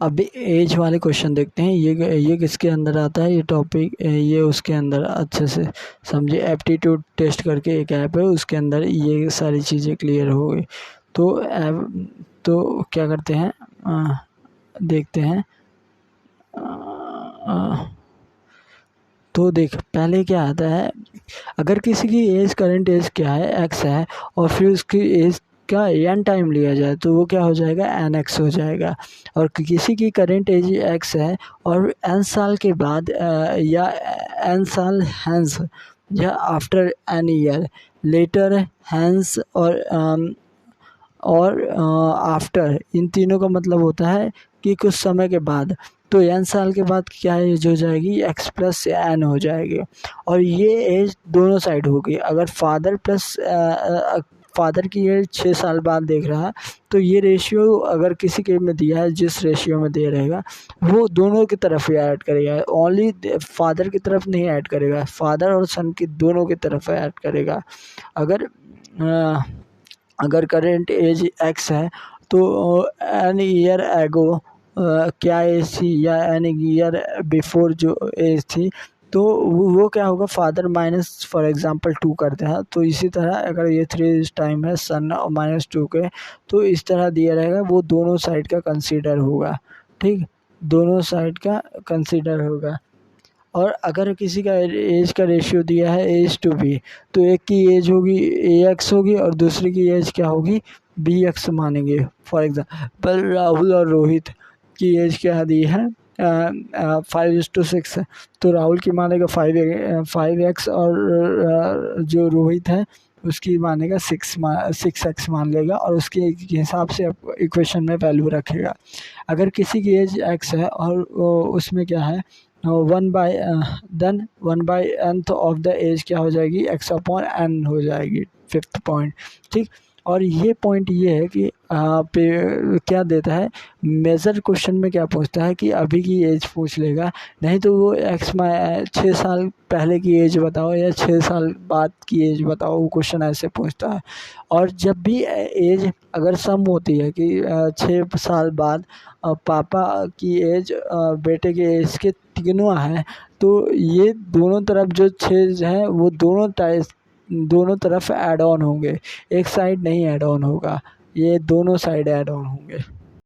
अभी एज वाले क्वेश्चन देखते हैं। ये किसके अंदर आता है, ये टॉपिक ये उसके अंदर अच्छे से समझिए। एप्टीट्यूड टेस्ट करके एक ऐप है, उसके अंदर ये सारी चीज़ें क्लियर हो गई। तो क्या करते हैं, देखते हैं। तो देख पहले क्या आता है, अगर किसी की एज करंट एज क्या है एक्स है और फिर उसकी एज का एन टाइम लिया जाए तो वो क्या हो जाएगा, एन एक्स हो जाएगा। और किसी की करंट एज एक्स है और एन साल के बाद या एन साल हैंस या after an year later hence और आफ्टर, इन तीनों का मतलब होता है कि कुछ समय के बाद। तो एन साल के बाद क्या एज हो जाएगी, एक्स प्लस एन हो जाएगी। और ये एज दोनों साइड होगी। अगर फादर की एज 6 साल बाद देख रहा है तो ये रेशियो अगर किसी के में दिया है, जिस रेशियो में दे रहेगा वो दोनों की तरफ ही ऐड करेगा, ओनली फादर की तरफ नहीं ऐड करेगा, फादर और सन की दोनों की तरफ ऐड करेगा। अगर करेंट एज एक्स है तो एन ईयर एगो क्या एज थी या एन ईयर बिफोर जो एज थी, तो वो क्या होगा, फादर माइनस फॉर एग्जांपल 2 करते हैं। तो इसी तरह अगर ये 3 टाइम है सन और -2 के, तो इस तरह दिया रहेगा, वो दोनों साइड का कंसीडर होगा। ठीक, दोनों साइड का कंसीडर होगा। और अगर किसी का एज का रेशियो दिया है एज टू बी, तो एक की एज होगी ए एक्स होगी और दूसरी की एज क्या होगी, बी एक्स मानेंगे। फॉर एग्जाम्पल राहुल और रोहित की एज क्या दी है, 5:6 है, तो राहुल की मानेगा 5x और जो रोहित है उसकी मानेगा 6x मान लेगा और उसके हिसाब से इक्वेशन में वैल्यू रखेगा। अगर किसी की एज x है और उसमें क्या है 1/n ऑफ द एज क्या हो जाएगी, x/n हो जाएगी, 5th पॉइंट। ठीक, और ये पॉइंट ये है कि क्या देता है, मेजर क्वेश्चन में क्या पूछता है कि अभी की एज पूछ लेगा, नहीं तो वो 6 साल पहले की एज बताओ या 6 साल बाद की एज बताओ, वो क्वेश्चन ऐसे पूछता है। और जब भी एज अगर सम होती है कि 6 साल बाद पापा की एज बेटे के एज के तिगुना है, तो ये दोनों तरफ जो 6 हैं वो दोनों तरफ ऐड ऑन होंगे, एक साइड नहीं ऐड ऑन होगा, ये दोनों साइड ऐड ऑन होंगे।